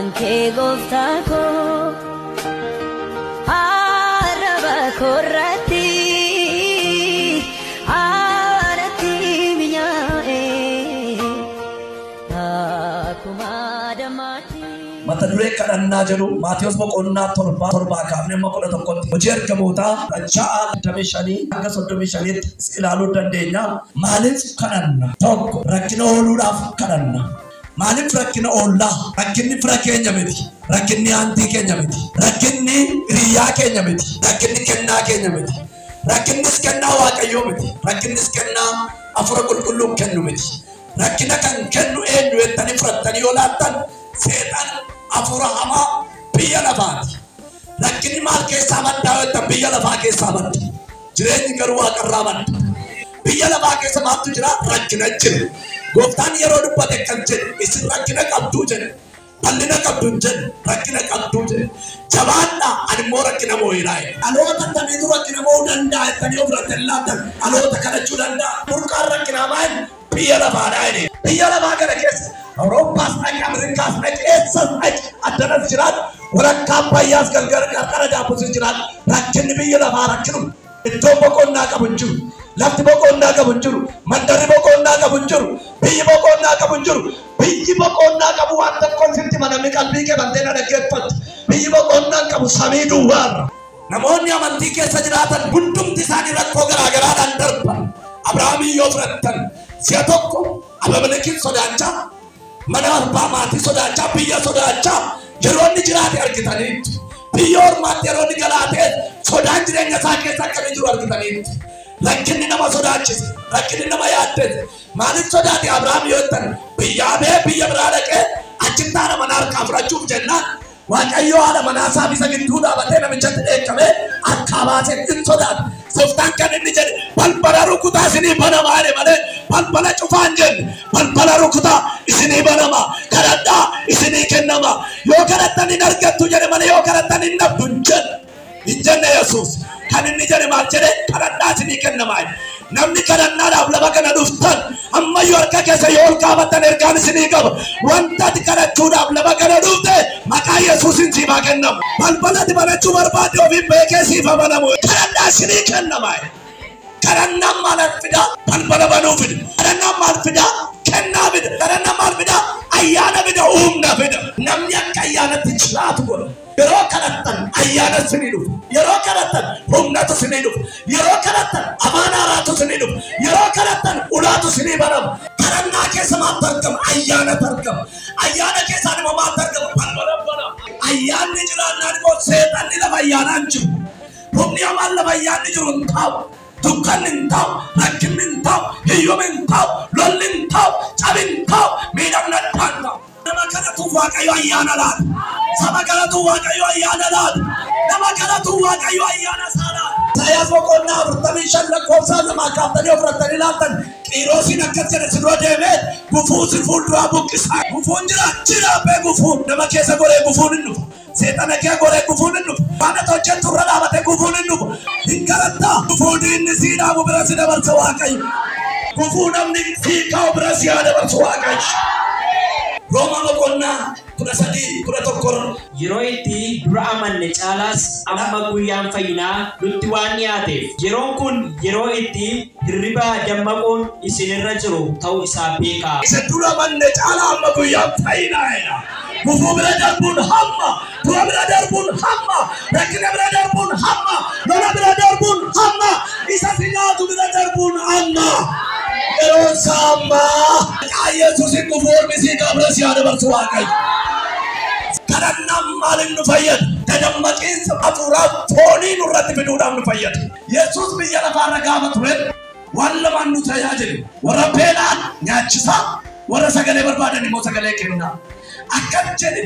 Anche goftako araba korati arati binyae akuma damati mata dure kadannaa jedhu Maatiyos boqonnaa torba kaafnee makola tokkotti hojii ergamoota dachaa 55 hanga 35tti ilaaluu dandeenya. Maaliif kadhanna? Tokko rakkina ooluudhaaf kadhanna. Maaliif rakkina oolla? Rakkinni fira keenya miti. Rakkinni aantii keenya miti. Rakkinni hiriyaa keenya miti. Rakkinni kennaa keenya miti. Rakkinnis kennaa Waaqayyoo miti. Rakkinnis kennaa Hafuura Qulqulluun kennu miti. Rakkina kan kennu eenyu jettanii fudhattanii yoo laattan seexan hafuura hamaa biyya lafaati. Rakkinni maal keessaa maddaa yoo jettan biyya lafaa keessaa madda. Jireenyi garuu Waaqarraa madda. Biyya lafaa keessa maaltu jira? Rakkina jira. Gooftaan yeroo dubbate kan jedhu isin rakkina qabduu jedhe. Bal'ina qabduu jedhe. Rakkina qabduu jedhe. Jabaadhaa ani immoo rakkina moo'inaa jedhe. Dhaloota tamiitu rakkina moo'uu danda'a jettanii ofirratti hin laattan. Dhaloota kadhachuu danda'a. Burqaan rakkinaa maal? Biyya lafaadhaa jedhe. Biyya lafaa kana keessa Awurooppaas dhaqi, Ameerikaas dhaqi, eessas dhaqi addanas jiraatu. Walakkaan bayyaas galgala qarqara daabbus jiraatu. Rakkinni biyya lafaa rakkinu. Iddoo boqonnaa qabu hin jiru. Lafti boqonnaa qabu hin jiru. Mandarri boqonnaa qabu hin jiru. Biyyi boqonnaa qabu hin jiru. Biyyi boqonnaa qabu waan tokkoon sitti manamni qalbii kee bantee na dhaggeeffatu. Biyyi boqonnaa qabu samii duwwaarra. Namoonni amantii keessa jiraatan hundumti isaanii rakkoo garaagaraadhaan darban. Abrahaamii yoo fudhattan si'a tokko Abimelekii sodaachaa, mana abbaa maatii sodaachaa, biyya sodaachaa yeroo inni jiraate argitaniitu. Biyya ormaatti yeroo inni galaatee sodaan jireenya isaa keessa akkamii jiru argitaniitu. Rakkinni nama sodaachise, rakkinni nama yaaddese. Maaliif sodaate Abrahaam yoo jettan biyyaa bee biyya biraa dhaqee achitti haadha manaa harkaa fudhachuuf jennaan Waaqayyo haadha manaa isaa isa gidduu dhaabatee namichatti dheekkamee harkaa baasee hin sodaate. Softaan kan inni jedhe balbala rukutaa isinii banamaa jedhe malee balbala cufaan jenne balbala rukutaa isinii banamaa kadhadhaa isinii kennamaa yoo kadhattan hin argattu jedhe malee yoo kadhattan hin dhabdu hin jenne Yesuus. Kan inni jedhe maal jedhe kadhadhaa isinii kennamaa. Namni kadhannaadhaaf lafa kana dhuftan ammayyuu harka keessa yoo ol kaafatan ergaan isinii qaba. Wanta ati kadhachuudhaaf lafa kana dhufte maqaa Yesuusin siif haa kennamu. Balbalatti banachuu barbaadde ofiin beekee siif haa banamu. Kadhadhaa isinii kennamaa. Kadhannaan maal fida? Balbala banuu fida. Kadhannaan maal fida? Kennaa fida. Kadhannaan maal fida? Ayyaana fida, humna fida. Namni akka ayyaanatti jiraatu godha. Yeroo kadhattan ayyaana isinii dhufu. Yeroo kadhattan humnatu isinii dhufu. Yeroo kadhattan amaanaatu isinii dhufu. Yeroo kadhattan ulaatu isinii banamu. Kadhannaa keessa maaltu argama? Ayyaanatu argama. Ayyaana keessaa immoo maaltu argama? Balbala bana. Ayyaanni jiraannaan immoo seexanni lafa ayyaanaan jiru. Humni hamaan lafa ayyaanni jiru hin taa'u. Dukkanni hin taa'u. Rakkinni hin taa'u. Hiyyumni hin taa'u. Lolli hin taa'u. Cabi hin taa'u. Miidhamni addaan taa'u. Nama kadhatuuf Waaqayyo ayyaana laata. Saba kadhatuuf Waaqayyo ayyaana laata. Nama kadhatuuf Waaqayyo ayyaana isaa laata. Isaayyaas boqonnaa 45 lakkoofsa 2 kaaftanii ofirratti laattan Qiiroosiin akkas jedhe si dura deemee gufuu si fuulduraa buqqisaa. Gufuun jira bee gufuun nama keessa goree gufuun hin dhufu. Seexana kee goree gufuun hin dhufu. Waan ati hojjettu irra dhaabatee gufuun hin dhufu. Hin kadhattaa gufuun inni sii dhaabu bira si dabarsa Waaqayyo. Gufuu namni sii kaa'u bira si haa dabarsu Waaqayyo. Roma boqonnaa 13 yeroo itti dura amanne caalaas amma guyyaan fayyinaa nutti waan dhiyaateef yeroon kun yeroo itti hirribaa dammaqoon isinirra jiru ta'uu isaa beekaa. Isa dura amanne caalaa amma guyyaan fayyinaa. Gufuu bira darbuun hamma, dura bira darbuun hamma, rakkina bira darbuun hamma, lola bira darbuun hamma, isa si nyaatu bira darbuun hamma. Yeroon saamma Yesuusin gufuu misii qabra si haa dabarsu Waaqayyo. Kadhannaan maaliif nu fayyada? Dadammaqiinsa hafuuraa foonii nurratti fiduudhaaf nu fayyada. Yesuus biyya lafaarra gaafa ture waan lamaan nu tajaajile. Warra beelaan nyaachisaa, warra sagalee barbaadan immoo sagalee kennaa. Akkas jedhe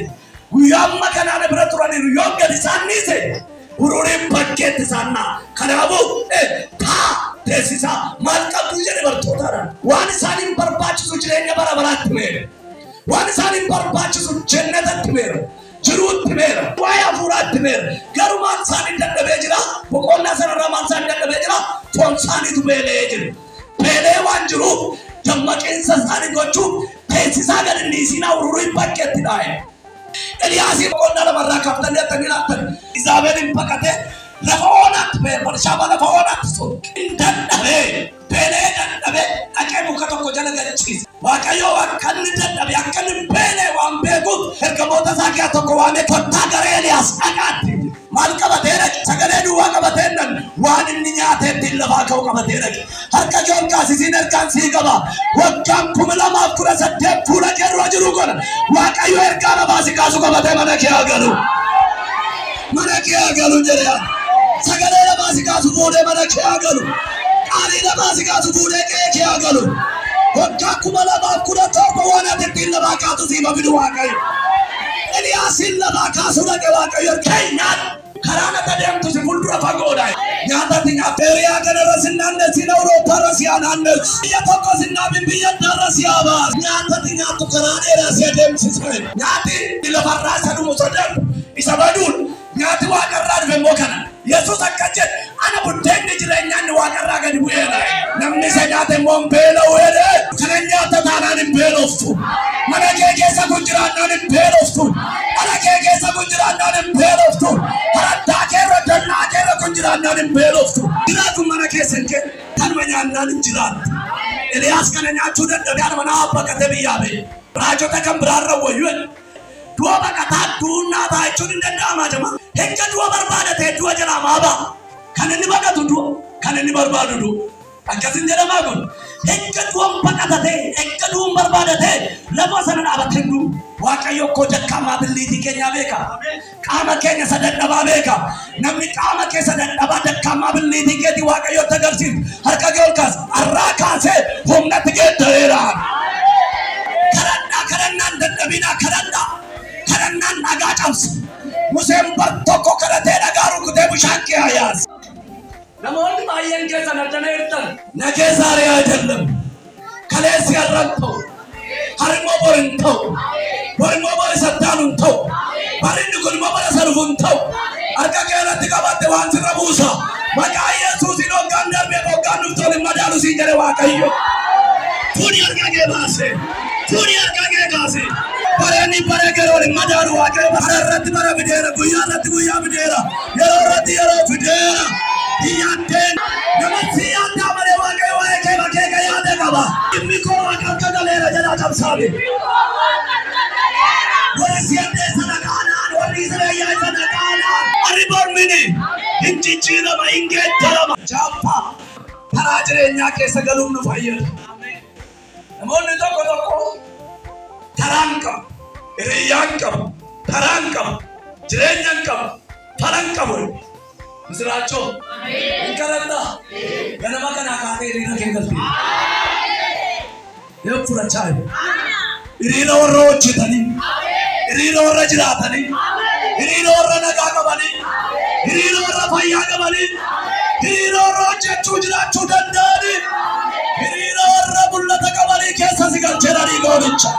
guyyaa amma kanaan bira turaniiru yoo gadi isaan dhiise ururiin bakkeetti isaan naa. Kanaafuu teessisaa maal qabdu jedhe bartootaadhaan. Waan isaaniin barbaachisu jireenya bara baraatti meera. Waan isaaniin barbaachisu jannatatti meera. Jiruutti meera. Waa'ee hafuuraatti meera. Garuu maan isaaniin dadhabee jira. Boqonnaa sanarraa maan isaanii dadhabee jira. Foon isaaniitu beela'ee jira. Beela'ee waan jiruuf dammaqiinsa isaanii gochuuf teessisaa gad inni isin ururiin bakkeetti dhaa'e. Eliyaasi boqonnaa lamarraa kaaftanii attanii laattan. Izaabeliin baqatee lafa oonaatti ba'e Barshaabaa lafa oonaatti sun dadhabee beelee dadhabee dhaqee muka tokko jala galchiise. Waaqayyo akka inni dadhabe akka inni beelee waan beekuuf ergamoota isaa keessaa tokko waamee kottaa gara Eliyaas dhaqaatti. Maal qabatee dhaqe sagalee duwwaa qabatee nan waan inni nyaatee ittiin lafaa ka'u qabatee dhaqe. Harka kee ol kaasisiin ergaan sii qaba. Waggaan 2018 fuula kee dura jiru godha. Waaqayyo ergaa namaa si kaasu qabatee mana kee agalu. Mana kee agalu jedhee sagalee namaa si kaasu fuudhee mana kee agalu. Qaalii namaa si kaasu fuudhee kee agalu. Waggaa 2017 waan ati ittiin lafaa kaatu siif fidu Waaqayyo. Eliyaasin lafaa kaasu dhaqe Waaqayyo keenyaan karaan akka deemtu si fuuldura fagoodha. Nyaatatti nyaatteeriyaa kanarra si naannessin Awurooppaarra si naannessu. Biyya tokko si naafin biyya addaarra si baasa. Nyaatatti nyaattu karaa dheeraa si adeemsisa. Nyaati lafarraa isa dhumu sodaatu isa baduun nyaati waaqarraa dhufe immoo kana. Yesuus akka jedhe ana buddeenni jireenyaan waaqarraa gadi bu'eera. Namni isa nyaate immoo hin beela'u jedhe. Kana nyaata taanaan hin beeloftu. Mana kee keessa kun jiraannaan hin beeloftu. Mana kee keessa kun jiraannaan hin beeloftu. Haraddaa keerra dannaa keerra kun jiraannaan hin beeloftu. Jiraatu mana keessa hin kee kanuma nyaannaan hin jiraattu. Eliyaas kana nyaachuu dadhabee anuma naa baqatee biyyaa ba'e. Raajota kan biraarra wayyuu dua baqataa duunaa ba'a jechuun hin danda'amaa jama. Hekka dua barbaadate dua jalaa maa ba'a. Kan inni baqatu dua kan inni barbaadu dua. Akkasin jedhamaa kun hekka duan baqatate hekka duun barbaadate lafa sana dhaabatee duu. Waaqayyo koo jakkaamaa billiitii keenyaa beeka. Qaama keenya sadadhabaa beeka. Namni qaama kee sadadhabaa jakkaamaa billiitii keetii Waaqayyotti agarsiisu. Harka kee ol kaas arraa kaasee humnatti geeddareera. Kadhannaan dadhabinaa kadhannaa. Kadhannaan nagaa cabsa. Museen bar tokko kadhatee dhagaa rukutee bishaan kee yaasa. Namoonni baay'een keessan addana jirtan nagee saarii ayyaanam. Kaleessi har'aan ta'u. Har'immoo bor hin ta'u. Borimmoo bor sattaan hin ta'u. Barinni kun immoo bara sanuuf hin ta'u. Harka kee irratti qabatte waan sirra buusa. Maqaa Yesuusiin hoggaan darbee hoggaan dhuftoon hin madaalu siin jedhe Waaqayyo. Fuudhi harka kee baase. Fuudhi harka kee kaase. Barani bara geroon hin madaalu Waaqayyo. Bara irratti bara fideera. Guyyaa irratti guyyaa fideera. Yeroo irratti yeroo fideera. Iyyaaddeen nama si yaaddaa malee Waaqayyo waa'ee kee bakkee ka yaade qaba. Dhimmi koo Waaqa akka galeera jedhaa cabsaabe. Warri siyaadee sadaqaadhaan warri Israa'eel sadaqaadhaan. Warri mormini hin jijjiirama hin geeddarama. Jaappaa karaa jireenyaa keessa galuun nu fayyada. Namoonni tokko tokko karaan qabu, hiriyyaan qabu, karaan qabu, jireenyaan qabu, falan qabu. Misiraachoo hin kadhadhaa ganama kanaa kaatee hiriira kee galtee. Yoo fudhachaa jiru. Hiriira warra hojjetanii, hiriira warra jiraatanii, hiriira warra nagaa qabanii, hiriira warra fayyaa qabanii, hiriira warra hojjechuu jiraachuu danda'anii, hiriira warra mul'ata qabanii keessa si galcheedhanii goonicha.